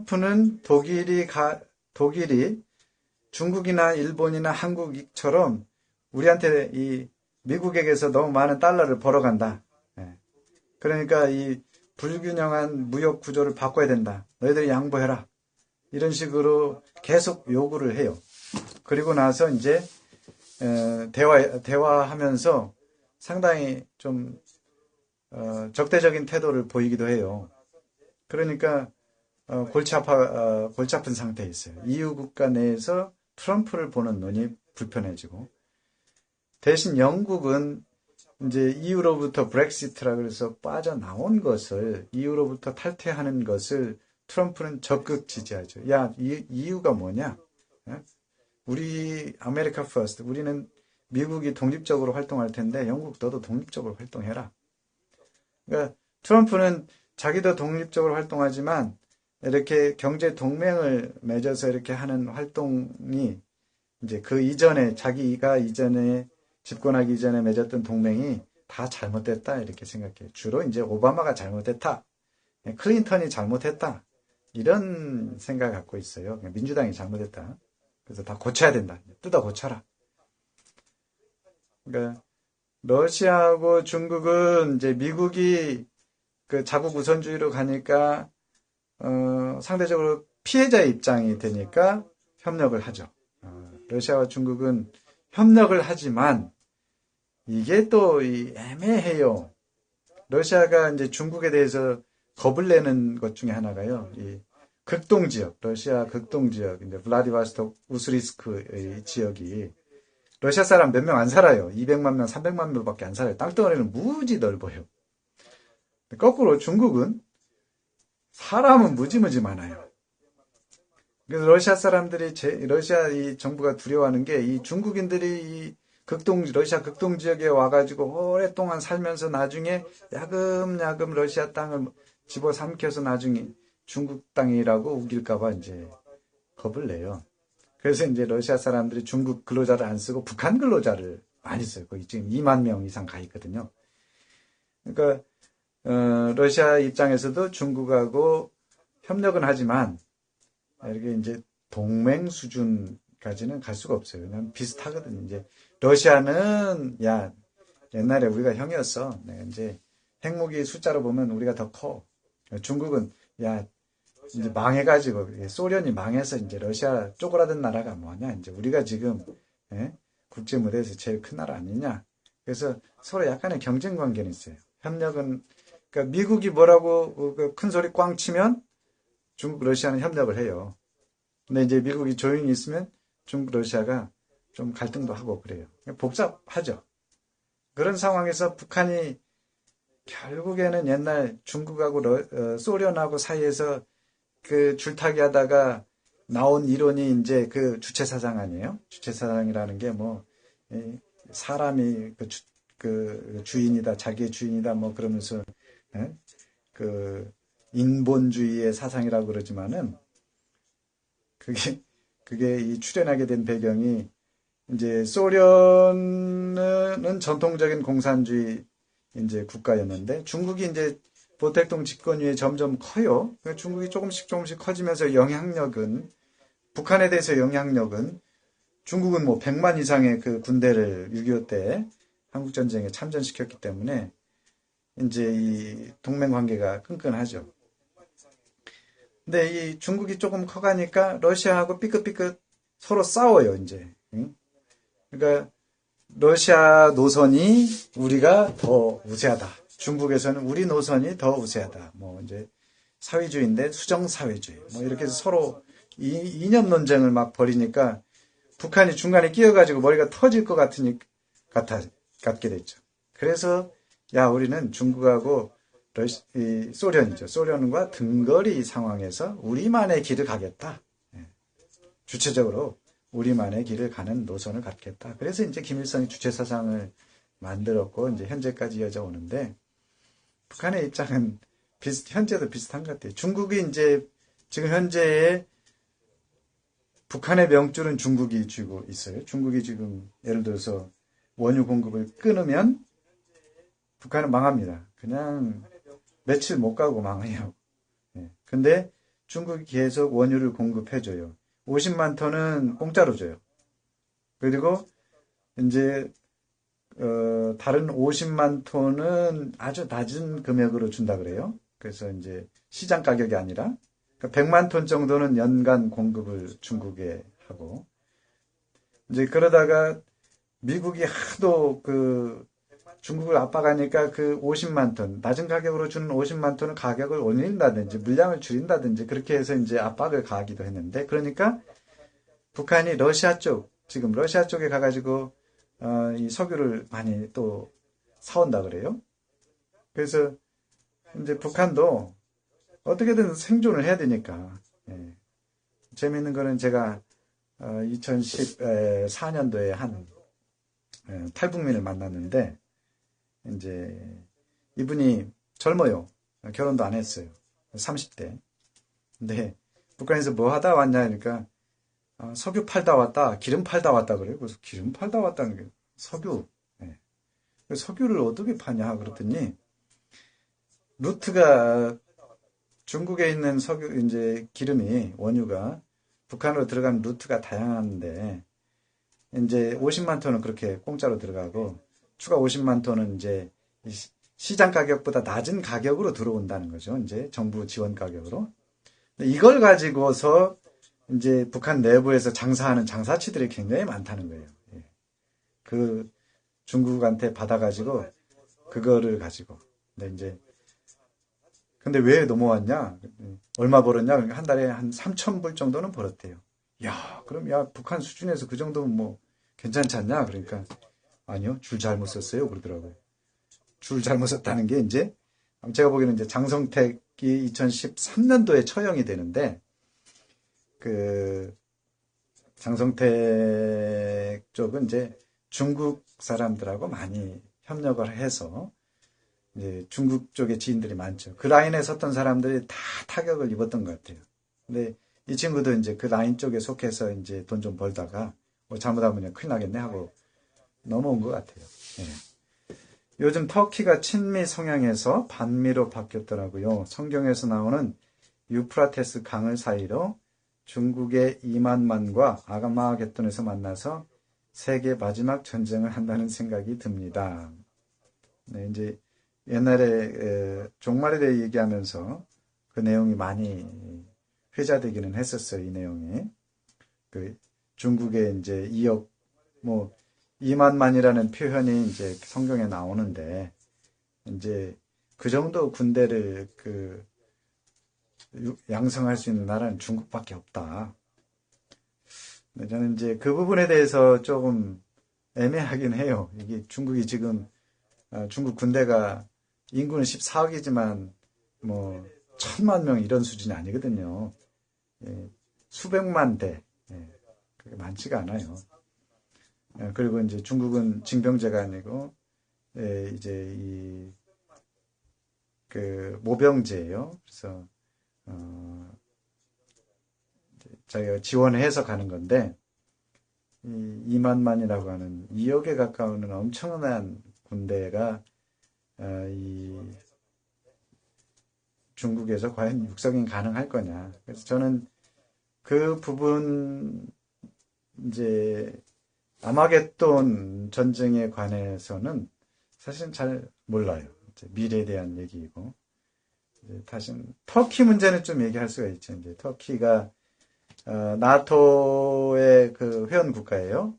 트럼프는 독일이 중국이나 일본이나 한국처럼 우리한테 이 미국에게서 너무 많은 달러를 벌어간다. 예. 그러니까 이 불균형한 무역 구조를 바꿔야 된다. 너희들이 양보해라. 이런 식으로 계속 요구를 해요. 그리고 나서 이제 대화하면서 상당히 좀 적대적인 태도를 보이기도 해요. 그러니까 골치 아픈 상태에 있어요. EU 국가 내에서 트럼프를 보는 눈이 불편해지고, 대신 영국은 이제 EU로부터 브렉시트라 그래서 빠져나온 것을, EU로부터 탈퇴하는 것을 트럼프는 적극 지지하죠. 야, EU가 뭐냐? 우리 아메리카 퍼스트, 우리는 미국이 독립적으로 활동할 텐데 영국 너도 독립적으로 활동해라. 그러니까 트럼프는 자기도 독립적으로 활동하지만 이렇게 경제 동맹을 맺어서 이렇게 하는 활동이 이제 그 이전에 자기가 이전에 집권하기 이전에 맺었던 동맹이 다 잘못됐다 이렇게 생각해요. 주로 이제 오바마가 잘못했다, 클린턴이 잘못했다 이런 생각 갖고 있어요. 민주당이 잘못했다. 그래서 다 고쳐야 된다. 뜯어 고쳐라. 그러니까 러시아하고 중국은 이제 미국이 그 자국 우선주의로 가니까 상대적으로 피해자의 입장이 되니까 협력을 하죠. 러시아와 중국은 협력을 하지만 이게 또 애매해요. 러시아가 이제 중국에 대해서 겁을 내는 것 중에 하나가요. 이 극동 지역, 러시아 극동 지역, 이제 블라디보스토크, 우스리스크의 지역이 러시아 사람 몇 명 안 살아요. 200만 명, 300만 명밖에 안 살아요. 땅덩어리는 무지 넓어요. 거꾸로 중국은 사람은 무지무지 많아요. 그래서 러시아 사람들이 러시아 이 정부가 두려워하는 게 이 중국인들이 이 러시아 극동 지역에 와가지고 오랫동안 살면서 나중에 야금야금 러시아 땅을 집어삼켜서 나중에 중국 땅이라고 우길까봐 이제 겁을 내요. 그래서 이제 러시아 사람들이 중국 근로자를 안 쓰고 북한 근로자를 많이 써요. 거기 지금 2만 명 이상 가 있거든요. 그러니까 러시아 입장에서도 중국하고 협력은 하지만 이렇게 이제 동맹 수준까지는 갈 수가 없어요. 그냥 비슷하거든요. 이제 러시아는 야 옛날에 우리가 형이었어. 이제 핵무기 숫자로 보면 우리가 더 커. 중국은 야 이제 망해가지고 소련이 망해서 이제 러시아 쪼그라든 나라가 뭐냐? 이제 우리가 지금 국제 무대에서 제일 큰 나라 아니냐? 그래서 서로 약간의 경쟁 관계는 있어요. 협력은 그러니까 미국이 뭐라고 큰 소리 꽝 치면 중국, 러시아는 협력을 해요. 근데 이제 미국이 조용히 있으면 중국, 러시아가 좀 갈등도 하고 그래요. 복잡하죠. 그런 상황에서 북한이 결국에는 옛날 중국하고 소련하고 사이에서 그 줄타기 하다가 나온 이론이 이제 그 주체사상 아니에요? 주체사상이라는 게 뭐, 사람이 그 주인이다, 자기의 주인이다, 뭐 그러면서, 그 인본주의의 사상이라고 그러지만은, 그게 이 출현하게 된 배경이 이제 소련은 전통적인 공산주의 이제 국가였는데 중국이 이제 보택동 집권 위에 점점 커요. 중국이 조금씩 커지면서 영향력은 북한에 대해서 영향력은 중국은 뭐 100만 이상의 그 군대를 6.25 때 한국전쟁에 참전시켰기 때문에 이제 이 동맹 관계가 끈끈하죠. 근데 이 중국이 조금 커가니까 러시아하고 삐끗삐끗 서로 싸워요, 이제. 그러니까 러시아 노선이 우리가 더 우세하다. 중국에서는 우리 노선이 더 우세하다. 뭐 이제 사회주의인데 수정 사회주의. 뭐 이렇게 해서 서로 이념 논쟁을 막 벌이니까 북한이 중간에 끼어가지고 머리가 터질 것 같게 됐죠. 그래서 야 우리는 중국하고 소련이죠. 소련과 등거리 상황에서 우리만의 길을 가겠다. 주체적으로 우리만의 길을 가는 노선을 갖겠다. 그래서 이제 김일성이 주체사상을 만들었고 이제 현재까지 이어져 오는데 북한의 입장은 현재도 비슷한 것 같아요. 중국이 이제 지금 현재의 북한의 명줄은 중국이 쥐고 있어요. 중국이 지금 예를 들어서 원유 공급을 끊으면 북한은 망합니다. 그냥 며칠 못 가고 망해요. 근데 중국이 계속 원유를 공급해줘요. 50만 톤은 공짜로 줘요. 그리고 이제 다른 50만 톤은 아주 낮은 금액으로 준다 그래요. 그래서 이제 시장 가격이 아니라 그러니까 100만 톤 정도는 연간 공급을 중국에 하고 이제 그러다가 미국이 하도 그 중국을 압박하니까 그 50만 톤, 낮은 가격으로 주는 50만 톤은 가격을 올린다든지 물량을 줄인다든지 그렇게 해서 이제 압박을 가하기도 했는데 그러니까 북한이 러시아 쪽, 지금 러시아 쪽에 가가지고 이 석유를 많이 또 사온다 그래요. 그래서 이제 북한도 어떻게든 생존을 해야 되니까. 예. 재미있는 거는 제가 2014년도에 한 탈북민을 만났는데 이제 이분이 젊어요. 결혼도 안 했어요. 30대. 근데 북한에서 뭐 하다 왔냐 그러니까 석유 팔다 왔다, 기름 팔다 왔다 그래요. 그래서 기름 팔다 왔다는 게 석유. 예. 석유를 어떻게 파냐 그랬더니 루트가 중국에 있는 석유 이제 기름이 원유가 북한으로 들어가는 루트가 다양한데 이제 50만 톤은 그렇게 공짜로 들어가고 추가 50만 톤은 이제 시장 가격보다 낮은 가격으로 들어온다는 거죠. 이제 정부 지원 가격으로. 이걸 가지고서 이제 북한 내부에서 장사하는 장사치들이 굉장히 많다는 거예요. 예. 그 중국한테 받아가지고 그거를 가지고. 근데 왜 넘어왔냐? 얼마 벌었냐? 그러니까 한 달에 한 3,000불 정도는 벌었대요. 야, 그럼 야 북한 수준에서 그 정도면 뭐 괜찮지 않냐? 그러니까 아니요, 줄 잘못 썼어요. 그러더라고요. 줄 잘못 썼다는 게 이제 제가 보기에는 이제 장성택이 2013년도에 처형이 되는데 그 장성택 쪽은 이제 중국 사람들하고 많이 협력을 해서 이제 중국 쪽에 지인들이 많죠. 그 라인에 섰던 사람들이 다 타격을 입었던 것 같아요. 근데 이 친구도 이제 그 라인 쪽에 속해서 이제 돈 좀 벌다가 뭐 잘못하면 큰일 나겠네 하고 넘어온 것 같아요. 예. 요즘 터키가 친미 성향에서 반미로 바뀌었더라고요. 성경에서 나오는 유프라테스 강을 사이로 중국의 이만만과 아가마게돈에서 만나서 세계 마지막 전쟁을 한다는 생각이 듭니다. 네, 이제 옛날에 종말에 대해 얘기하면서 그 내용이 많이 회자되기는 했었어요. 이 내용이 그 중국의 이제 2억 뭐 2만만이라는 표현이 이제 성경에 나오는데 이제 그 정도 군대를 그 양성할 수 있는 나라는 중국밖에 없다. 저는 이제 그 부분에 대해서 조금 애매하긴 해요. 이게 중국이 지금 중국 군대가 인구는 14억이지만 뭐 1,000만 명 이런 수준이 아니거든요. 예, 수백만 대. 예, 그게 많지가 않아요. 그리고 이제 중국은 징병제가 아니고 이제 그 모병제예요. 그래서 자기가 지원해서 가는 건데 이 2만만이라고 하는 2억에 가까운 엄청난 군대가 이 중국에서 과연 육성이 가능할 거냐. 그래서 저는 그 부분 이제 아마겟돈 전쟁에 관해서는 사실은 잘 몰라요. 미래에 대한 얘기이고. 다시는 터키 문제는 좀 얘기할 수가 있죠. 이제 터키가 나토의 그 회원 국가예요.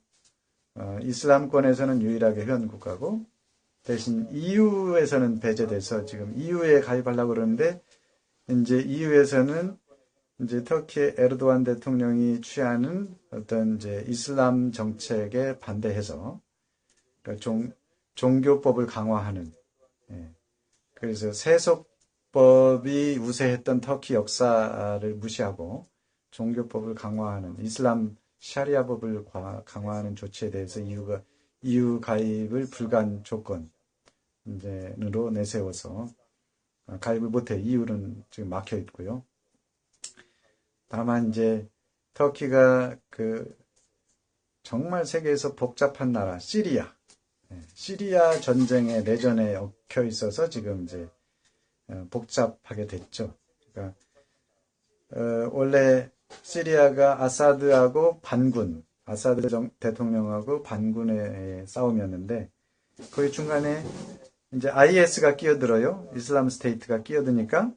이슬람권에서는 유일하게 회원 국가고 대신 EU에서는 배제돼서 지금 EU에 가입하려고 그러는데 이제 EU에서는 이제 터키의 에르도안 대통령이 취하는 어떤 이제 이슬람 정책에 반대해서 그러니까 종교법을 강화하는 그래서 세속법이 우세했던 터키 역사를 무시하고 종교법을 강화하는 이슬람 샤리아법을 강화하는 조치에 대해서 EU 가입을 불가한 조건으로 내세워서 가입을 못해 EU는 지금 막혀 있고요. 다만 이제 터키가 그 정말 세계에서 복잡한 나라 시리아 전쟁의 내전에 얽혀 있어서 지금 이제 복잡하게 됐죠. 그러니까 원래 시리아가 아사드하고 반군, 아사드 대통령하고 반군의 싸움이었는데, 거기 중간에 이제 IS가 끼어들어요. 이슬람 스테이트가 끼어드니까,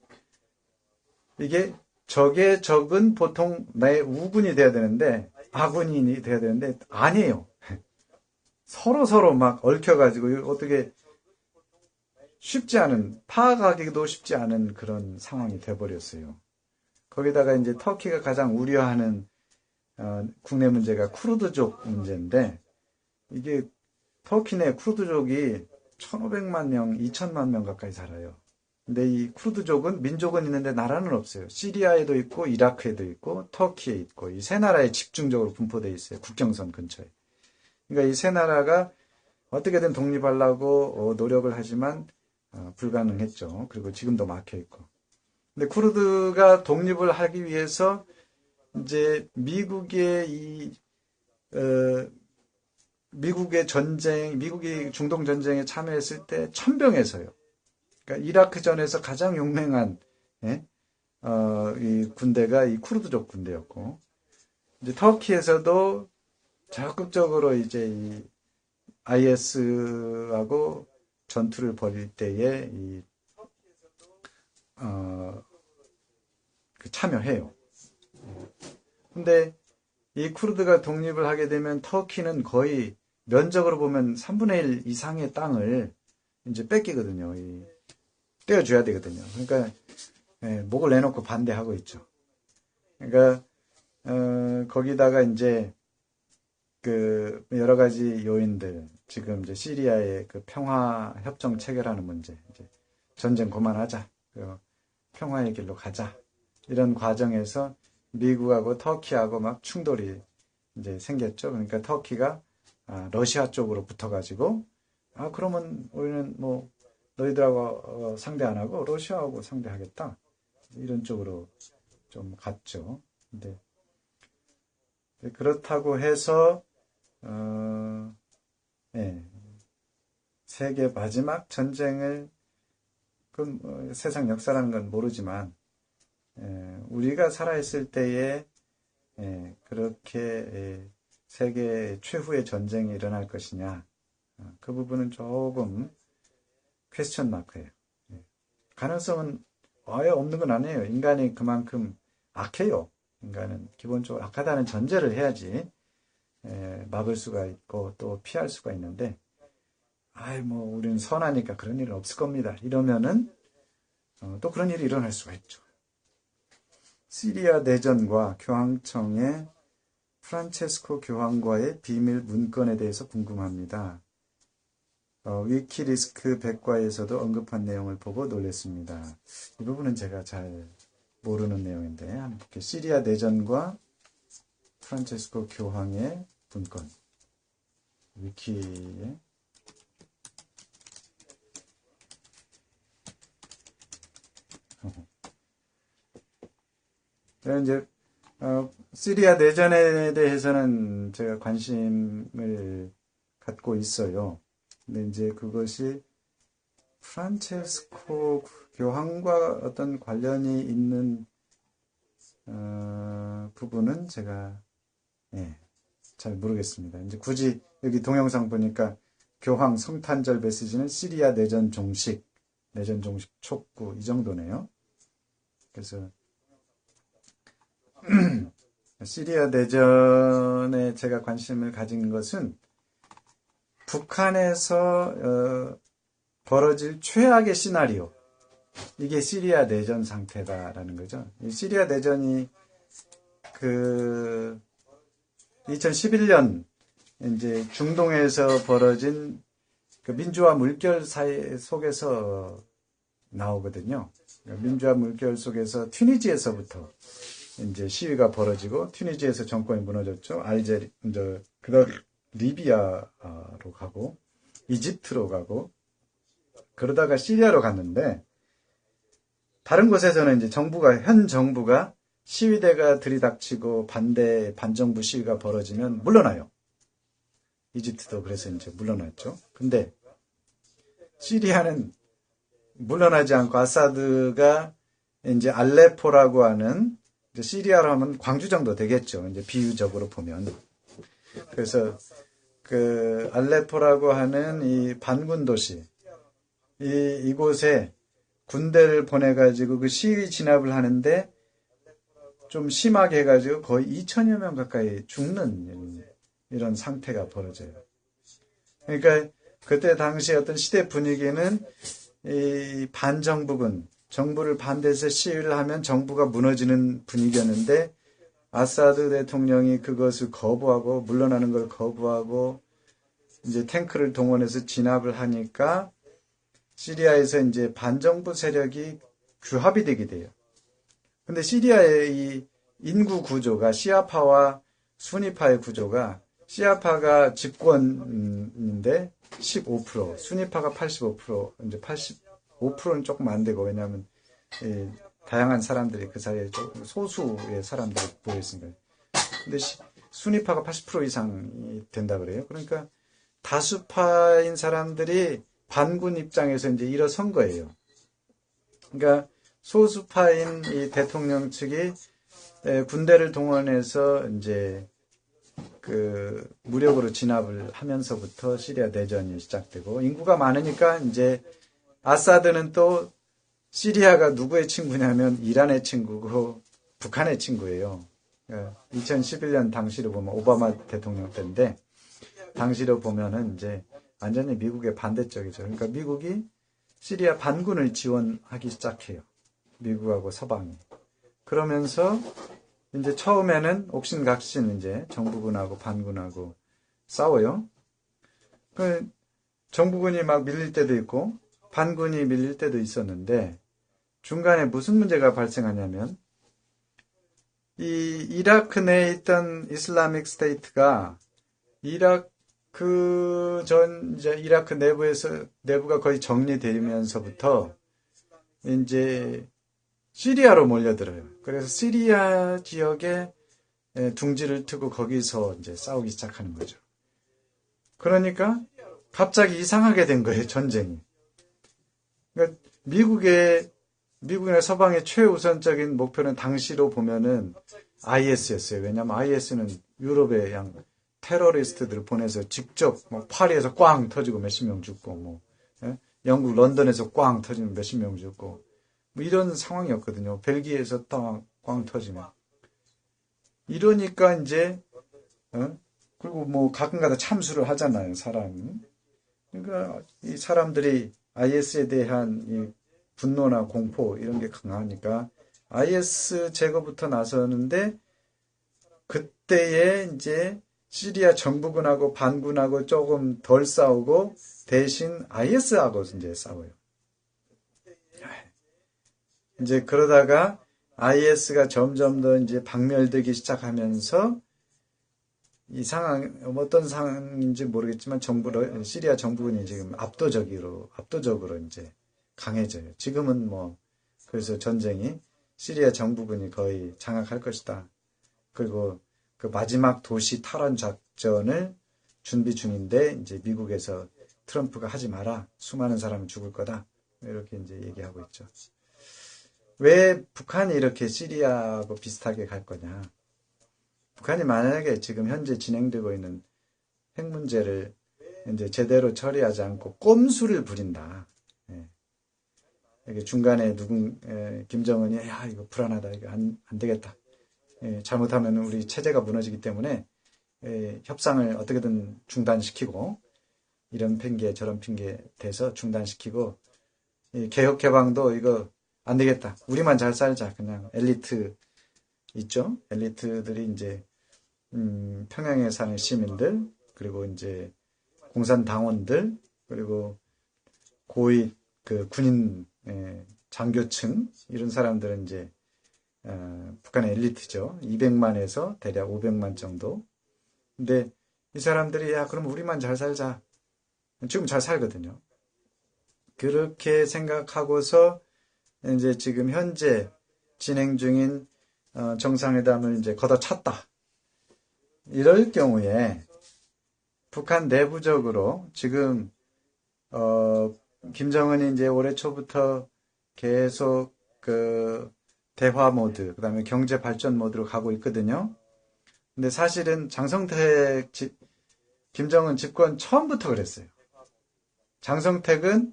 이게 적의 적은 보통 나의 우군이 돼야 되는데, 아군이 돼야 되는데, 아니에요. 서로 막 얽혀가지고, 어떻게 쉽지 않은, 파악하기도 쉽지 않은 그런 상황이 돼버렸어요. 거기다가 이제 터키가 가장 우려하는 국내 문제가 쿠르드족 문제인데, 이게 터키 내 쿠르드족이 1,500만 명, 2,000만 명 가까이 살아요. 근데 이 쿠르드족은 민족은 있는데 나라는 없어요. 시리아에도 있고 이라크에도 있고 터키에 있고 이 세 나라에 집중적으로 분포되어 있어요. 국경선 근처에. 그러니까 이 세 나라가 어떻게든 독립하려고 노력을 하지만 불가능했죠. 그리고 지금도 막혀 있고. 근데 쿠르드가 독립을 하기 위해서 이제 미국의 전쟁, 미국이 중동 전쟁에 참여했을 때 천병에서요. 그러니까 이라크전에서 가장 용맹한 이 군대가 이 쿠르드족 군대였고, 이제 터키에서도 적극적으로 이제 이 IS하고 전투를 벌일 때에 참여해요. 근데 이 쿠르드가 독립을 하게 되면 터키는 거의 면적으로 보면 3분의 1 이상의 땅을 이제 뺏기거든요. 떼어줘야 되거든요. 그러니까 목을 내놓고 반대하고 있죠. 그러니까 거기다가 이제 그 여러 가지 요인들, 지금 이제 시리아의 그 평화 협정 체결하는 문제, 이제 전쟁 그만하자, 평화의 길로 가자, 이런 과정에서 미국하고 터키하고 막 충돌이 이제 생겼죠. 그러니까 터키가 러시아 쪽으로 붙어가지고, 그러면 우리는 뭐 너희들하고 상대 안 하고 러시아하고 상대하겠다, 이런 쪽으로 좀 갔죠. 근데 그렇다고 해서 세계 마지막 전쟁을, 세상 역사라는 건 모르지만 우리가 살아있을 때에 그렇게 세계 최후의 전쟁이 일어날 것이냐, 그 부분은 조금 퀘스천 마크예요. 가능성은 아예 없는 건 아니에요. 인간이 그만큼 악해요. 인간은 기본적으로 악하다는 전제를 해야지 막을 수가 있고 또 피할 수가 있는데, 뭐 우리는 선하니까 그런 일은 없을 겁니다, 이러면은 또 그런 일이 일어날 수가 있죠. 시리아 내전과 교황청의 프란체스코 교황과의 비밀 문건에 대해서 궁금합니다. 위키리스크 백과에서도 언급한 내용을 보고 놀랐습니다. 이 부분은 제가 잘 모르는 내용인데, 한번 볼게요. 시리아 내전과 프란체스코 교황의 문건. 위키에. 이제 시리아 내전에 대해서는 제가 관심을 갖고 있어요. 근데 이제 그것이 프란체스코 교황과 어떤 관련이 있는 부분은 제가 잘 모르겠습니다. 이제 굳이 여기 동영상 보니까 교황 성탄절 메시지는 시리아 내전 종식 촉구, 이 정도네요. 그래서 시리아 내전에 제가 관심을 가진 것은 북한에서 벌어질 최악의 시나리오, 이게 시리아 내전 상태다라는 거죠. 이 시리아 내전이 2011년 이제 중동에서 벌어진 그 민주화 물결 사이 속에서 나오거든요. 민주화 물결 속에서 튀니지에서부터 이제 시위가 벌어지고, 튀니지에서 정권이 무너졌죠. 그다음 리비아로 가고 이집트로 가고, 그러다가 시리아로 갔는데, 다른 곳에서는 이제 현 정부가 시위대가 들이닥치고 반정부 시위가 벌어지면 물러나요. 이집트도 그래서 이제 물러났죠. 근데 시리아는 물러나지 않고 아사드가 이제 알레포라고 하는 이제 시리아로 하면 광주 정도 되겠죠. 이제 비유적으로 보면. 그래서 그 알레포라고 하는 이 반군 도시, 이곳에 군대를 보내가지고 그 시위 진압을 하는데 좀 심하게 해가지고 거의 2천여 명 가까이 죽는 이런 상태가 벌어져요. 그러니까 그때 당시 어떤 시대 분위기는 이 반정부군, 정부를 반대해서 시위를 하면 정부가 무너지는 분위기였는데 아사드 대통령이 그것을 거부하고 물러나는 걸 거부하고 이제 탱크를 동원해서 진압을 하니까 시리아에서 이제 반정부 세력이 규합이 되게 돼요. 근데 시리아의 이 인구 구조가 시아파와 수니파의 구조가 시아파가 집권인데 15%, 수니파가 85%, 이제 85%는 조금 안 되고 왜냐하면 다양한 사람들이 그 사이에 조금 소수의 사람들이 모여 있으니까. 근데 수니파가 80% 이상이 된다 그래요. 그러니까 다수파인 사람들이 반군 입장에서 이제 일어선 거예요. 그러니까 소수파인 이 대통령 측이 군대를 동원해서 이제 그 무력으로 진압을 하면서부터 시리아 내전이 시작되고 인구가 많으니까 이제 아사드는 또 시리아가 누구의 친구냐면 이란의 친구고 북한의 친구예요. 2011년 당시로 보면 오바마 대통령 때인데 당시로 보면은 이제 완전히 미국의 반대쪽이죠. 그러니까 미국이 시리아 반군을 지원하기 시작해요. 미국하고 서방이. 그러면서 이제 처음에는 옥신각신 이제 정부군하고 반군하고 싸워요. 그 정부군이 막 밀릴 때도 있고 반군이 밀릴 때도 있었는데 중간에 무슨 문제가 발생하냐면 이 이라크 내에 있던 이슬라믹 스테이트가 이제 이라크 내부가 거의 정리되면서부터 이제 시리아로 몰려들어요. 그래서 시리아 지역에 둥지를 트고 거기서 이제 싸우기 시작하는 거죠. 그러니까 갑자기 이상하게 된 거예요, 전쟁이. 그러니까 미국이나 서방의 최우선적인 목표는 당시로 보면은 IS였어요. 왜냐하면 IS는 유럽에 양 테러리스트들을 보내서 직접 뭐 파리에서 꽝 터지고 몇십 명 죽고 뭐 영국 런던에서 꽝 터지면 몇십 명 죽고 뭐 이런 상황이었거든요. 벨기에에서 꽝 터지면 이러니까 이제 그리고 뭐 가끔가다 참수를 하잖아요, 사람이. 그러니까 이 사람들이 IS에 대한 이 분노나 공포 이런 게 강하니까 IS 제거부터 나서는데 그때에 이제 시리아 정부군하고 반군하고 조금 덜 싸우고 대신 IS하고 이제 싸워요. 이제 그러다가 IS가 점점 더 이제 박멸되기 시작하면서 이 상황, 어떤 상황인지 모르겠지만 시리아 정부군이 지금 압도적으로 이제 강해져요. 지금은 뭐, 그래서 전쟁이 시리아 정부군이 거의 장악할 것이다. 그리고 그 마지막 도시 탈환 작전을 준비 중인데, 이제 미국에서 트럼프가 하지 마라. 수많은 사람이 죽을 거다. 이렇게 이제 얘기하고 있죠. 왜 북한이 이렇게 시리아하고 비슷하게 갈 거냐. 북한이 만약에 지금 현재 진행되고 있는 핵 문제를 이제 제대로 처리하지 않고 꼼수를 부린다. 이게 중간에 김정은이 야 이거 불안하다, 이거 안 되겠다. 잘못하면 우리 체제가 무너지기 때문에 협상을 어떻게든 중단시키고 이런 핑계 저런 핑계 대서 중단시키고 개혁 개방도 이거 안 되겠다. 우리만 잘 살자. 그냥 엘리트 있죠. 엘리트들이 이제 평양에 사는 시민들, 그리고 이제 공산당원들, 그리고 고위 그 군인 장교층 이런 사람들은 이제 북한의 엘리트죠. 200만에서 대략 500만 정도. 근데 이 사람들이 야 그럼 우리만 잘 살자. 지금 잘 살거든요. 그렇게 생각하고서 이제 지금 현재 진행 중인 정상회담을 이제 걷어찼다. 이럴 경우에 북한 내부적으로 지금 김정은이 이제 올해 초부터 계속 그 대화 모드, 그 다음에 경제 발전 모드로 가고 있거든요. 근데 사실은 장성택, 김정은 집권 처음부터 그랬어요. 장성택은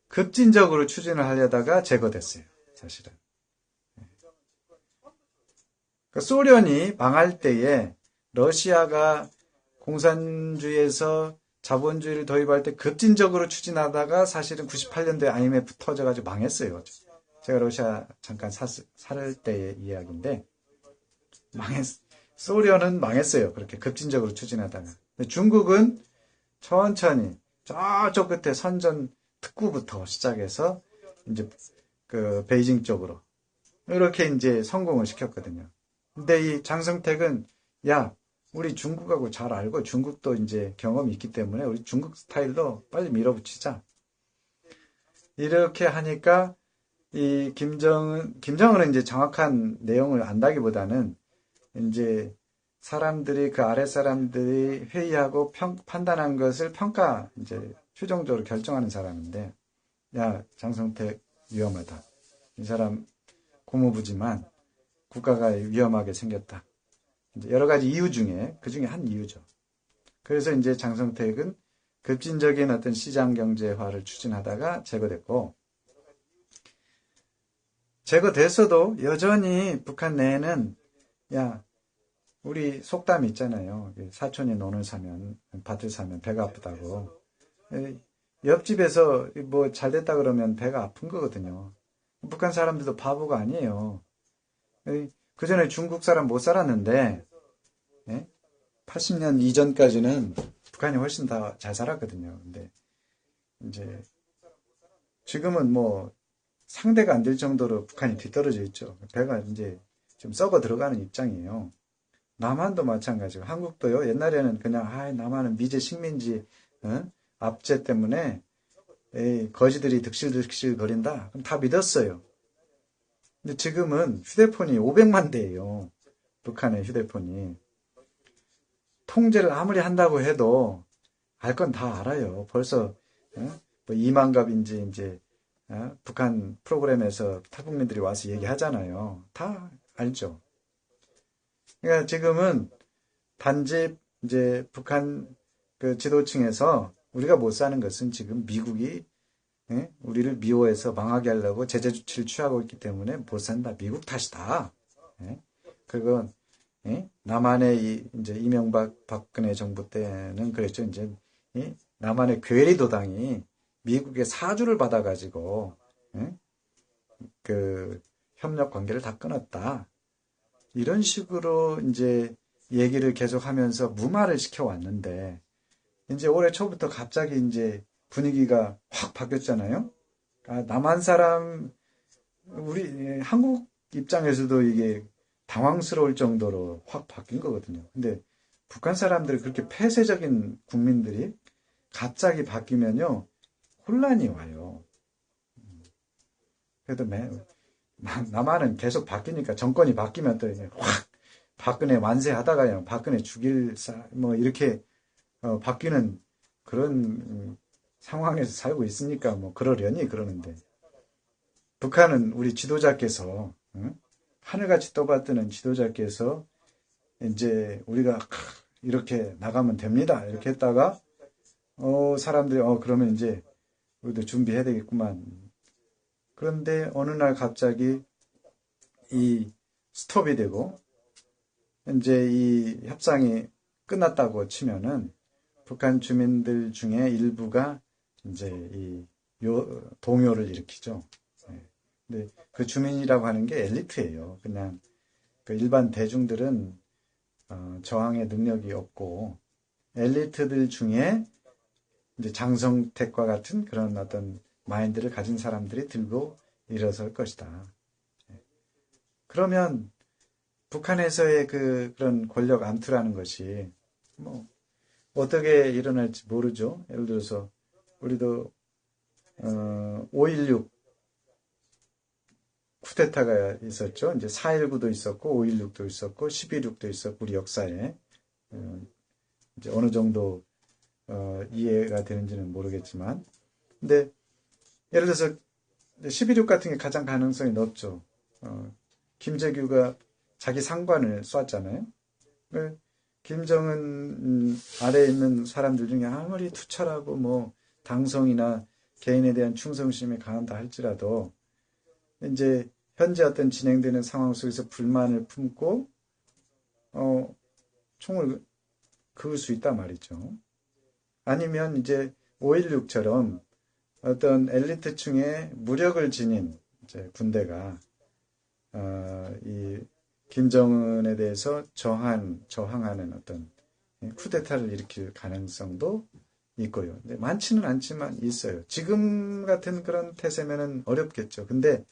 급진적으로 추진을 하려다가 제거됐어요. 사실은. 그러니까 소련이 망할 때에 러시아가 공산주의에서 자본주의를 도입할 때 급진적으로 추진하다가 사실은 98년도에 IMF 터져가지고 망했어요. 제가 러시아 잠깐 살 때의 이야기인데 소련은 망했어요. 그렇게 급진적으로 추진하다가. 근데 중국은 천천히 저쪽 끝에 선전 특구부터 시작해서 이제 그 베이징 쪽으로 이렇게 이제 성공을 시켰거든요. 근데 이 장성택은 야, 우리 중국하고 잘 알고 중국도 이제 경험이 있기 때문에 우리 중국 스타일로 빨리 밀어붙이자. 이렇게 하니까 이 김정은은 이제 정확한 내용을 안다기보다는 이제 사람들이 그 아래 사람들이 회의하고 판단한 것을 이제 최종적으로 결정하는 사람인데, 야, 장성택 위험하다. 이 사람 고무부지만 국가가 위험하게 생겼다. 이제 여러 가지 이유 중에 그 중에 한 이유죠. 그래서 이제 장성택은 급진적인 어떤 시장 경제화를 추진하다가 제거됐고, 제거됐어도 여전히 북한 내에는 야, 우리 속담이 있잖아요. 사촌이 논을 사면, 밭을 사면 배가 아프다고. 옆집에서 뭐 잘 됐다 그러면 배가 아픈 거거든요. 북한 사람들도 바보가 아니에요. 그 전에 중국 사람 못 살았는데, 80년 이전까지는 북한이 훨씬 더 잘 살았거든요. 근데 이제 지금은 뭐 상대가 안 될 정도로 북한이 뒤떨어져 있죠. 배가 이제 좀 썩어 들어가는 입장이에요. 남한도 마찬가지고 한국도요. 옛날에는 그냥 남한은 미제 식민지 압제 때문에 거지들이 득실득실 거린다. 그럼 다 믿었어요. 근데 지금은 휴대폰이 500만 대예요. 북한의 휴대폰이. 통제를 아무리 한다고 해도 알 건 다 알아요. 벌써 뭐 이만갑인지 이제 북한 프로그램에서 탈북민들이 와서 얘기하잖아요. 다 알죠. 그러니까 지금은 단지 이제 북한 그 지도층에서 우리가 못 사는 것은 지금 미국이 우리를 미워해서 망하게 하려고 제재 조치를 취하고 있기 때문에 못 산다. 미국 탓이다. 그건 남한의 이제 이명박 박근혜 정부 때는 그랬죠. 이제 남한의 괴리도당이 미국의 사주를 받아가지고 그 협력 관계를 다 끊었다. 이런 식으로 이제 얘기를 계속하면서 무마를 시켜왔는데 이제 올해 초부터 갑자기 이제 분위기가 확 바뀌었잖아요. 남한 사람 우리 한국 입장에서도 이게 당황스러울 정도로 확 바뀐 거거든요. 근데 북한 사람들 그렇게 폐쇄적인 국민들이 갑자기 바뀌면요 혼란이 와요. 그래도 남한은 계속 바뀌니까 정권이 바뀌면 또 확 박근혜 만세하다가 그냥 박근혜 뭐 이렇게 바뀌는 그런 상황에서 살고 있으니까 뭐 그러려니 그러는데 북한은 우리 지도자께서 하늘같이 떠받드는 지도자께서 이제 우리가 이렇게 나가면 됩니다. 이렇게 했다가 사람들이 그러면 이제 우리도 준비해야 되겠구만. 그런데 어느 날 갑자기 이 스톱이 되고 이제 이 협상이 끝났다고 치면은 북한 주민들 중에 일부가 이제 이 동요를 일으키죠. 근데 그 주민이라고 하는 게 엘리트예요. 그냥 그 일반 대중들은 저항의 능력이 없고 엘리트들 중에 이제 장성택과 같은 그런 어떤 마인드를 가진 사람들이 들고 일어설 것이다. 그러면 북한에서의 그런 권력 암투라는 것이 뭐 어떻게 일어날지 모르죠. 예를 들어서 우리도 5.16 쿠데타가 있었죠. 이제 4.19도 있었고 5.16도 있었고 11.6도 있었고 우리 역사에 이제 어느 정도 이해가 되는지는 모르겠지만 근데 예를 들어서 11.6 같은 게 가장 가능성이 높죠. 김재규가 자기 상관을 쐈잖아요. 김정은 아래에 있는 사람들 중에 아무리 투철하고 뭐 당성이나 개인에 대한 충성심이 강하다 할지라도 이제 현재 어떤 진행되는 상황 속에서 불만을 품고 총을 그을 수 있단 말이죠. 아니면 이제 5.16처럼 어떤 엘리트층의 무력을 지닌 이제 군대가 이 김정은에 대해서 저항하는 어떤 쿠데타를 일으킬 가능성도 있고요. 근데 많지는 않지만 있어요. 지금 같은 그런 태세면은 어렵겠죠. 근데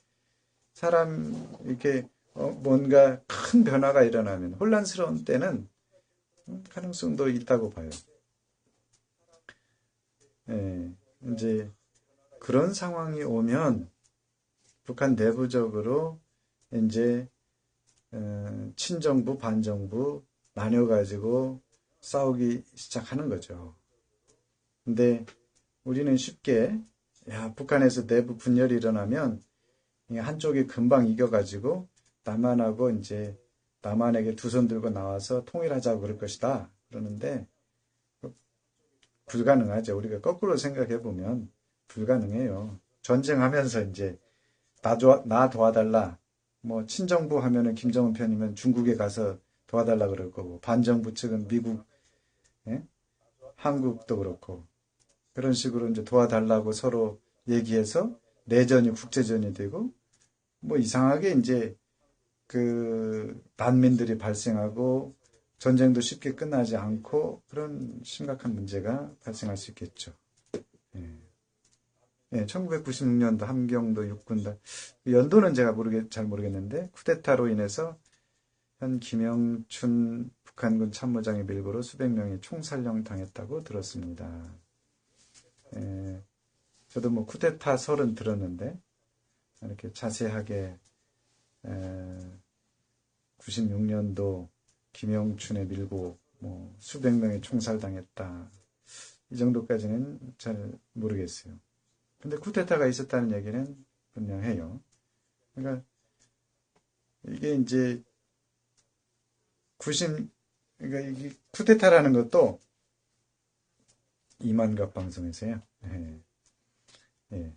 사람 이렇게 뭔가 큰 변화가 일어나면 혼란스러운 때는 가능성도 있다고 봐요. 예, 이제 그런 상황이 오면 북한 내부적으로 이제 친정부, 반정부 나뉘어가지고 싸우기 시작하는 거죠. 근데 우리는 쉽게 북한에서 내부 분열이 일어나면 한쪽이 금방 이겨가지고 남한하고 이제 남한에게 두 손 들고 나와서 통일하자고 그럴 것이다. 그러는데 불가능하죠. 우리가 거꾸로 생각해 보면 불가능해요. 전쟁하면서 이제 나 도와달라. 뭐 친정부 하면은 김정은 편이면 중국에 가서 도와달라 그럴 거고 반정부 측은 미국, 예? 한국도 그렇고 그런 식으로 이제 도와달라고 서로 얘기해서 내전이 국제전이 되고 뭐 이상하게 이제 그 난민들이 발생하고 전쟁도 쉽게 끝나지 않고 그런 심각한 문제가 발생할 수 있겠죠. 예, 1996년도 함경도 육군단 연도는 제가 잘 모르겠는데 쿠데타로 인해서 현 김영춘 북한군 참모장의 밀고로 수백 명이 총살령 당했다고 들었습니다. 예, 저도 뭐 쿠데타 설은 들었는데 이렇게 자세하게 96년도 김영춘에 밀고 뭐 수백 명이 총살당했다. 이 정도까지는 잘 모르겠어요. 근데 쿠데타가 있었다는 얘기는 분명해요. 그러니까 이게 이제 그러니까 이게 쿠데타라는 것도 이만갑 방송에서요. 예. 예.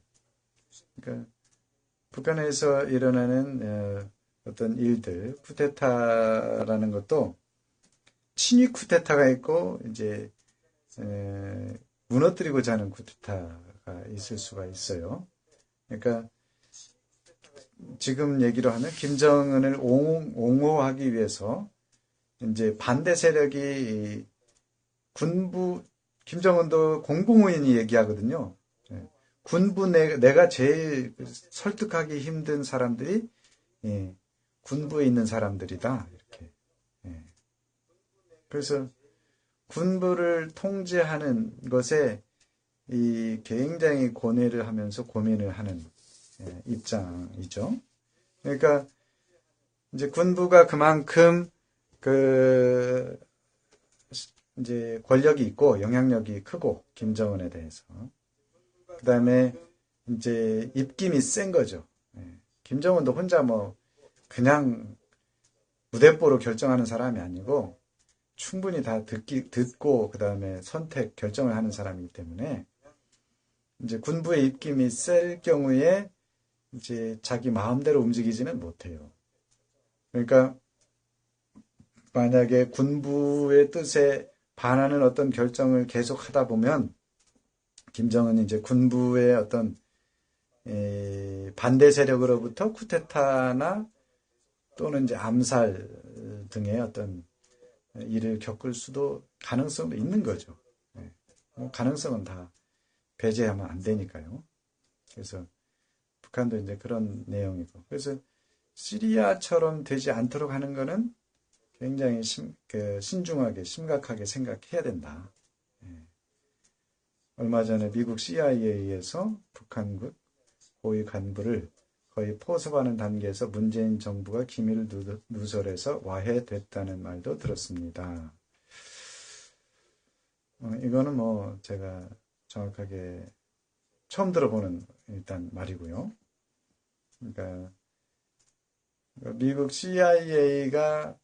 그러니까 북한에서 일어나는 어떤 일들, 쿠데타라는 것도 친위 쿠데타가 있고 이제 무너뜨리고자 하는 쿠데타가 있을 수가 있어요. 그러니까 지금 얘기로 하면 김정은을 옹호하기 위해서 이제 반대 세력이 김정은도 공공의원이 얘기하거든요. 군부 내가 제일 설득하기 힘든 사람들이 군부에 있는 사람들이다. 이렇게. 그래서 군부를 통제하는 것에 이 굉장히 고뇌를 하면서 고민을 하는 입장이죠. 그러니까 이제 군부가 그만큼 그 이제 권력이 있고 영향력이 크고 김정은에 대해서 그다음에 이제 입김이 센 거죠. 김정은도 혼자 뭐 그냥 무대뽀로 결정하는 사람이 아니고 충분히 다 듣고 그다음에 선택 결정을 하는 사람이기 때문에 이제 군부의 입김이 셀 경우에 이제 자기 마음대로 움직이지는 못해요. 그러니까 만약에 군부의 뜻에 반하는 어떤 결정을 계속 하다 보면 김정은이 이제 군부의 어떤 반대 세력으로부터 쿠데타나 또는 이제 암살 등의 어떤 일을 겪을 수도 가능성도 있는 거죠. 뭐 가능성은 다 배제하면 안 되니까요. 그래서 북한도 이제 그런 내용이고 그래서 시리아처럼 되지 않도록 하는 거는 굉장히 신중하게 심각하게 생각해야 된다. 얼마 전에 미국 CIA에서 북한국 고위 간부를 거의 포섭하는 단계에서 문재인 정부가 기밀 누설해서 와해됐다는 말도 들었습니다. 이거는 뭐 제가 정확하게 처음 들어보는 일단 말이고요. 그러니까 미국 CIA가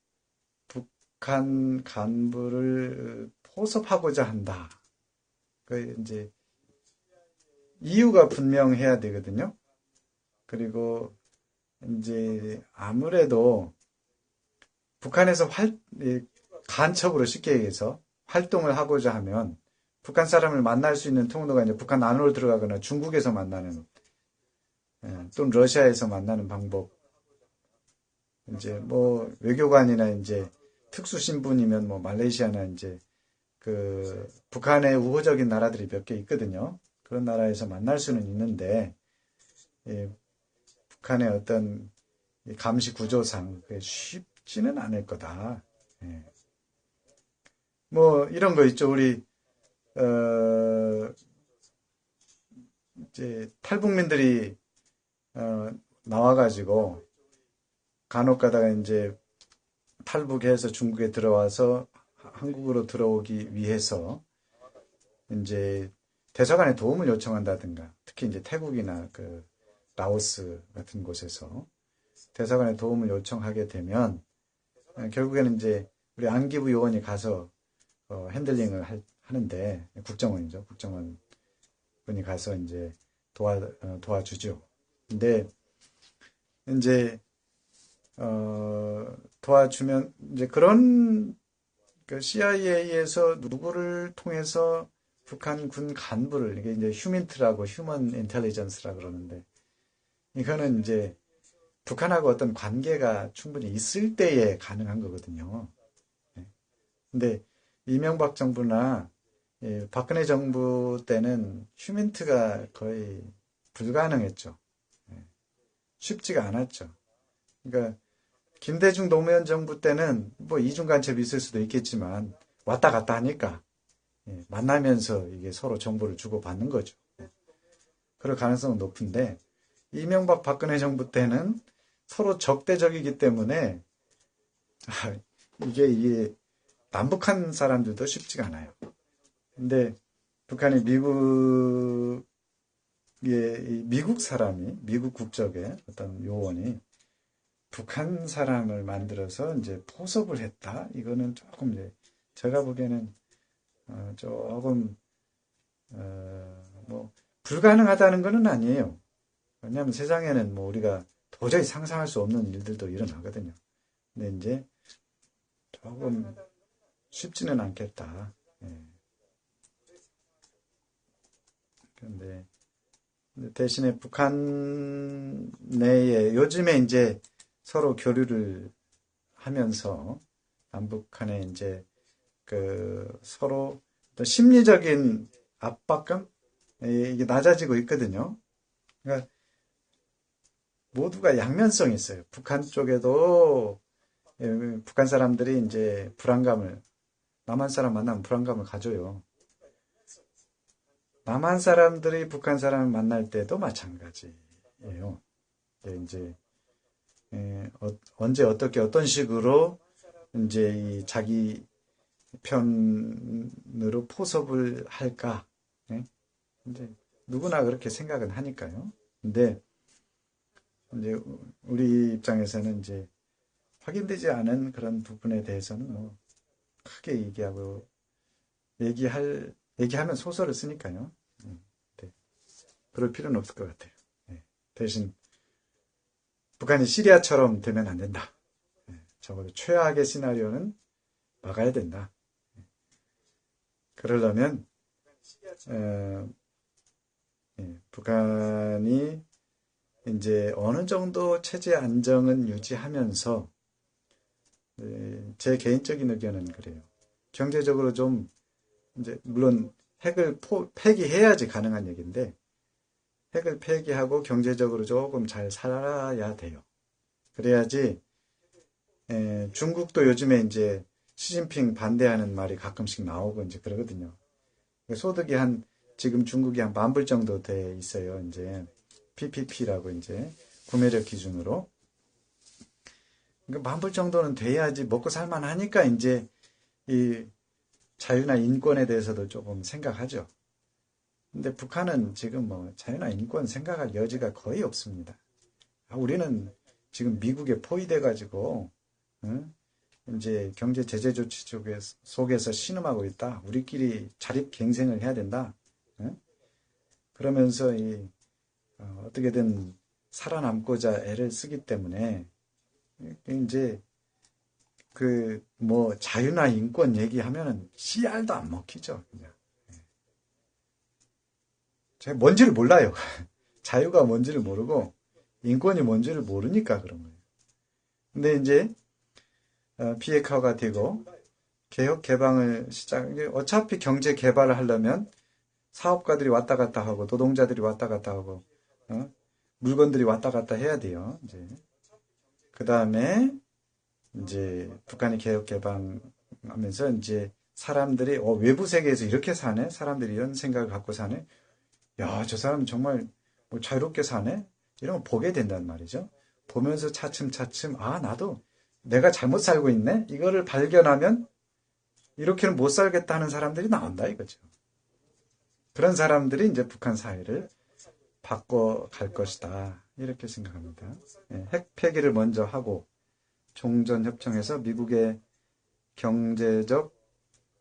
북한 간부를 포섭하고자 한다. 그 이제 이유가 분명해야 되거든요. 그리고 이제 아무래도 북한에서 간첩으로 쉽게 얘기해서 활동을 하고자 하면 북한 사람을 만날 수 있는 통로가 이제 북한 안으로 들어가거나 중국에서 만나는 또는 러시아에서 만나는 방법. 이제 뭐 외교관이나 이제 특수 신분이면 뭐 말레이시아나 이제 그 북한의 우호적인 나라들이 몇 개 있거든요. 그런 나라에서 만날 수는 있는데 북한의 어떤 감시 구조상 쉽지는 않을 거다. 예. 뭐 이런 거 있죠. 우리 이제 탈북민들이 나와가지고 간혹 가다가 이제 탈북해서 중국에 들어와서 한국으로 들어오기 위해서 이제 대사관에 도움을 요청한다든가 특히 이제 태국이나 그 라오스 같은 곳에서 대사관에 도움을 요청하게 되면 결국에는 이제 우리 안기부 요원이 가서 핸들링을 하는데 국정원이죠. 국정원 분이 가서 이제 도와주죠. 근데 이제 도와주면 이제 그런 그 CIA에서 누구를 통해서 북한 군 간부를 이게 이제 휴민트라고 휴먼 인텔리전스라 그러는데 이거는 이제 북한하고 어떤 관계가 충분히 있을 때에 가능한 거거든요. 근데 이명박 정부나 박근혜 정부 때는 휴민트가 거의 불가능했죠. 쉽지가 않았죠. 그러니까 김대중 노무현 정부 때는 뭐 이중 간첩이 있을 수도 있겠지만 왔다 갔다 하니까 만나면서 이게 서로 정보를 주고받는 거죠. 그럴 가능성은 높은데 이명박 박근혜 정부 때는 서로 적대적이기 때문에 이게 남북한 사람들도 쉽지가 않아요. 근데 북한이 미국 사람이 미국 국적의 어떤 요원이 북한 사람을 만들어서 이제 포섭을 했다. 이거는 조금 이제 제가 보기에는 조금 뭐 불가능하다는 거는 아니에요. 왜냐하면 세상에는 뭐 우리가 도저히 상상할 수 없는 일들도 일어나거든요. 근데 이제 조금 쉽지는 않겠다. 그런데 대신에 북한 내에 요즘에 이제 서로 교류를 하면서 남북 간에 이제 그 서로 또 심리적인 압박감 이게 낮아지고 있거든요. 그러니까 모두가 양면성이 있어요. 북한 쪽에도 북한 사람들이 이제 불안감을 남한 사람 만나면 불안감을 가져요. 남한 사람들이 북한 사람을 만날 때도 마찬가지예요. 이제 언제 어떻게 어떤 식으로 이제 이 자기 편으로 포섭을 할까? 이제 누구나 그렇게 생각은 하니까요. 근데 이제 우리 입장에서는 이제 확인되지 않은 그런 부분에 대해서는 뭐 크게 얘기하면 소설을 쓰니까요. 네. 그럴 필요는 없을 것 같아요. 대신 북한이 시리아처럼 되면 안 된다. 적어도 최악의 시나리오는 막아야 된다. 그러려면 북한이 이제 어느 정도 체제 안정은 유지하면서 제 개인적인 의견은 그래요. 경제적으로 좀 이제 물론 핵을 폐기해야지 가능한 얘기인데 핵을 폐기하고 경제적으로 조금 잘 살아야 돼요. 그래야지 중국도 요즘에 이제 시진핑 반대하는 말이 가끔씩 나오고 이제 그러거든요. 소득이 지금 중국이 한 10,000불 정도 돼 있어요. 이제 PPP라고 이제 구매력 기준으로. 그러니까 10,000불 정도는 돼야지 먹고 살만하니까 이제 이 자유나 인권에 대해서도 조금 생각하죠. 근데 북한은 지금 뭐 자유나 인권 생각할 여지가 거의 없습니다. 우리는 지금 미국에 포위돼가지고, 이제 경제 제재 조치 속에서 신음하고 있다. 우리끼리 자립갱생을 해야 된다. 그러면서 어떻게든 살아남고자 애를 쓰기 때문에 이제 자유나 인권 얘기하면은 씨알도 안 먹히죠. 그냥. 제가 뭔지를 몰라요. 자유가 뭔지를 모르고 인권이 뭔지를 모르니까 그런 거예요. 근데 이제 비핵화가 되고 개혁 개방을 어차피 경제 개발을 하려면 사업가들이 왔다 갔다 하고 노동자들이 왔다 갔다 하고 물건들이 왔다 갔다 해야 돼요. 이제 그 다음에 이제 북한이 개혁 개방하면서 이제 사람들이 외부 세계에서 이렇게 사네? 사람들이 이런 생각을 갖고 사네? 야, 저 사람 정말 뭐 자유롭게 사네? 이런 거 보게 된단 말이죠. 보면서 차츰차츰 나도 내가 잘못 살고 있네? 이거를 발견하면 이렇게는 못 살겠다 하는 사람들이 나온다 이거죠. 그런 사람들이 이제 북한 사회를 바꿔갈 것이다. 이렇게 생각합니다. 핵 폐기를 먼저 하고 종전협정에서 미국의 경제적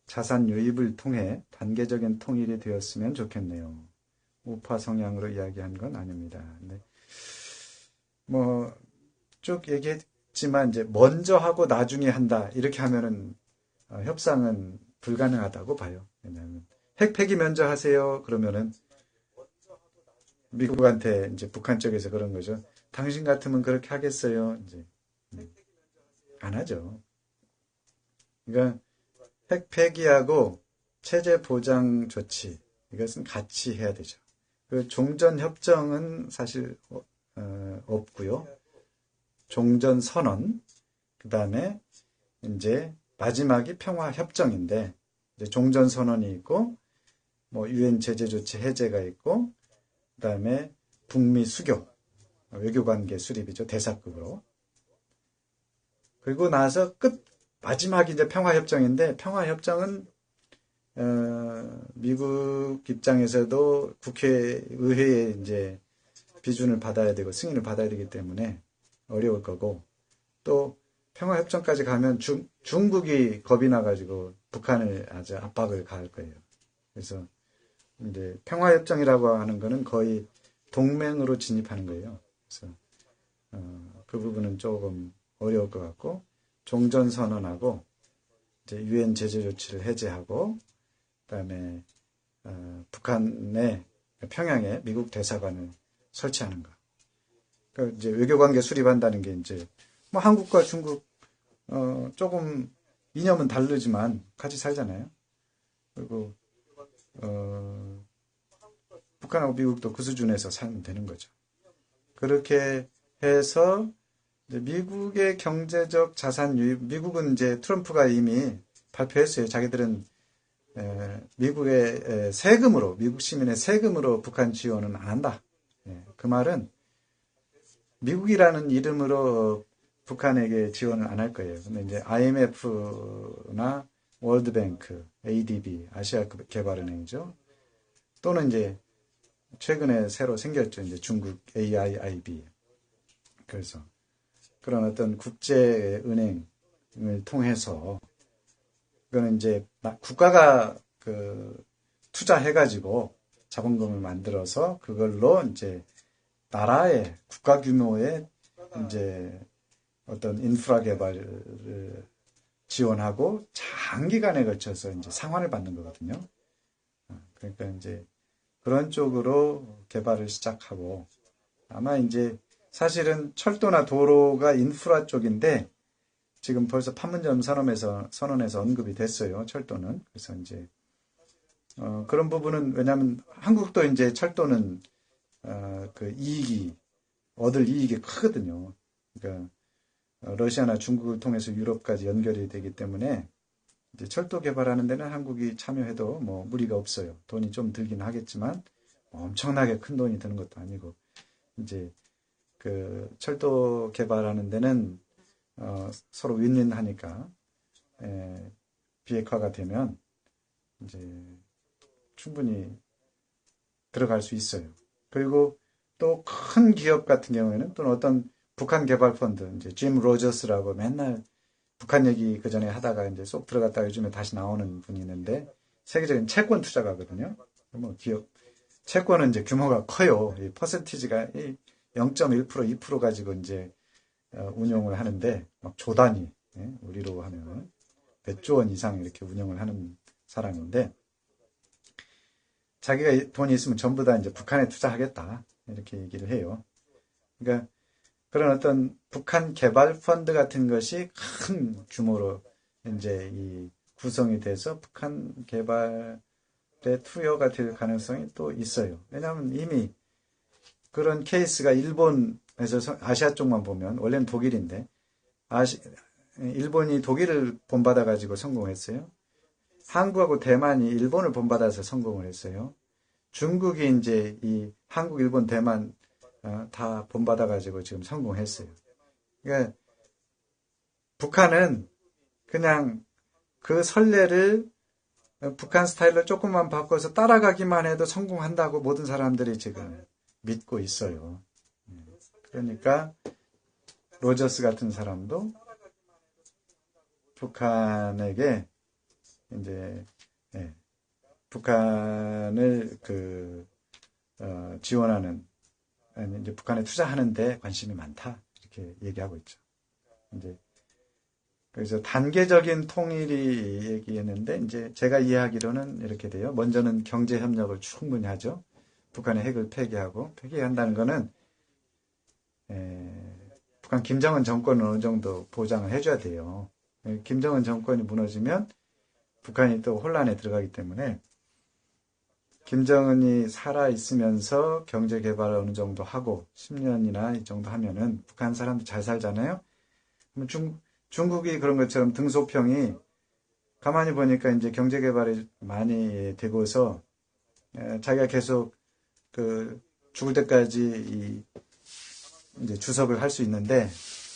자산 유입을 통해 단계적인 통일이 되었으면 좋겠네요. 우파 성향으로 이야기한 건 아닙니다. 네. 쭉 얘기했지만 이제 먼저 하고 나중에 한다 이렇게 하면은 협상은 불가능하다고 봐요. 왜냐하면 핵 폐기 먼저 하세요. 그러면은 미국한테 이제 북한 쪽에서 그런 거죠. 당신 같으면 그렇게 하겠어요. 이제 안 하죠. 그러니까 핵 폐기하고 체제 보장 조치 이것은 같이 해야 되죠. 그 종전 협정은 사실 없고요. 종전 선언 그 다음에 이제 마지막이 평화 협정인데 이제 종전 선언이 있고 뭐 유엔 제재 조치 해제가 있고 그 다음에 북미 수교 외교관계 수립이죠. 대사급으로. 그리고 나서 마지막이 이제 평화협정인데, 평화협정은, 미국 입장에서도 의회에 이제 비준을 받아야 되고 승인을 받아야 되기 때문에 어려울 거고, 또 평화협정까지 가면 중국이 겁이 나가지고 북한을 아주 압박을 가할 거예요. 그래서 이제 평화협정이라고 하는 거는 거의 동맹으로 진입하는 거예요. 그래서 그 부분은 조금 어려울 것 같고 종전선언하고 이제 유엔 제재 조치를 해제하고 그다음에 북한의 평양에 미국 대사관을 설치하는 거. 그러니까 이제 외교관계 수립한다는 게 이제 뭐 한국과 중국 조금 이념은 다르지만 같이 살잖아요. 그리고 북한하고 미국도 그 수준에서 살면 되는 거죠. 그렇게 해서 미국의 경제적 자산 유입, 미국은 이제 트럼프가 이미 발표했어요. 자기들은 미국의 세금으로, 미국 시민의 세금으로 북한 지원은 안 한다. 그 말은 미국이라는 이름으로 북한에게 지원을 안 할 거예요. 근데 이제 IMF나 월드뱅크, ADB, 아시아 개발은행이죠. 또는 이제 최근에 새로 생겼죠. 이제 중국 AIIB. 그래서 그런 어떤 국제은행을 통해서 그거는 이제 국가가 투자해가지고 자본금을 만들어서 그걸로 이제 나라의 국가 규모의 이제 어떤 인프라 개발을 지원하고 장기간에 걸쳐서 이제 상환을 받는 거거든요. 그러니까 이제 그런 쪽으로 개발을 시작하고 아마 이제 사실은 철도나 도로가 인프라 쪽인데 지금 벌써 판문점 선언에서 언급이 됐어요. 철도는. 그래서 이제 그런 부분은 왜냐하면 한국도 이제 철도는 그 얻을 이익이 크거든요. 그러니까 러시아나 중국을 통해서 유럽까지 연결이 되기 때문에 이제 철도 개발하는 데는 한국이 참여해도 뭐 무리가 없어요. 돈이 좀 들긴 하겠지만 엄청나게 큰 돈이 드는 것도 아니고 이제 그 철도 개발하는 데는 서로 윈윈하니까 비핵화가 되면 이제 충분히 들어갈 수 있어요. 그리고 또 큰 기업 같은 경우에는 또는 어떤 북한 개발 펀드, 이제 짐 로저스라고 맨날 북한 얘기 그 전에 하다가 이제 쏙 들어갔다가 요즘에 다시 나오는 분이 있는데, 세계적인 채권 투자가거든요. 뭐 기업, 채권은 이제 규모가 커요. 이 퍼센티지가 0.1%, 2% 가지고 이제 운용을 하는데, 막 조 단위, 예? 우리로 하면 몇 조 원 이상 이렇게 운영을 하는 사람인데, 자기가 돈이 있으면 전부 다 이제 북한에 투자하겠다. 이렇게 얘기를 해요. 그러니까 그런 어떤 북한 개발 펀드 같은 것이 큰 규모로 이제 이 구성이 돼서 북한 개발에 투여가 될 가능성이 또 있어요. 왜냐하면 이미 그런 케이스가 일본에서 아시아 쪽만 보면 원래는 독일인데 일본이 독일을 본받아 가지고 성공했어요. 한국하고 대만이 일본을 본받아서 성공을 했어요. 중국이 이제 이 한국, 일본, 대만 다 본받아 가지고 지금 성공했어요. 그러니까 북한은 그냥 그 선례를 북한 스타일로 조금만 바꿔서 따라가기만 해도 성공한다고 모든 사람들이 지금 믿고 있어요. 그러니까 로저스 같은 사람도 북한에게 이제 북한을 지원하는 아니 이제 북한에 투자하는데 관심이 많다 이렇게 얘기하고 있죠. 이제 그래서 단계적인 통일이 얘기했는데 이제 제가 이해하기로는 이렇게 돼요. 먼저는 경제 협력을 충분히 하죠. 북한의 핵을 폐기한다는 거는 북한 김정은 정권은 어느 정도 보장을 해줘야 돼요. 김정은 정권이 무너지면 북한이 또 혼란에 들어가기 때문에 김정은이 살아있으면서 경제 개발을 어느 정도 하고 10년이나 이 정도 하면은 북한 사람도 잘 살잖아요. 그럼 중국이 그런 것처럼 등소평이 가만히 보니까 이제 경제 개발이 많이 되고서 자기가 계속 죽을 때까지 이제 주석을 할 수 있는데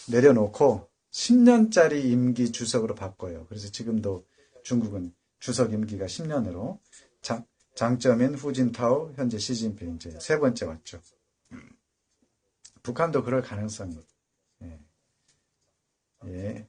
내려놓고 10년짜리 임기 주석으로 바꿔요. 그래서 지금도 중국은 주석 임기가 10년으로 장점인 후진타오, 현재 시진핑 이제 세 번째 왔죠. 북한도 그럴 가능성이. 예. 예.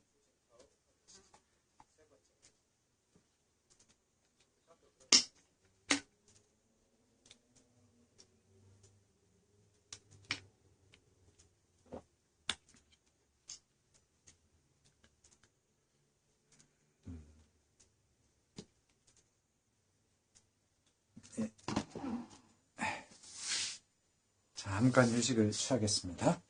잠깐 휴식을 취하겠습니다.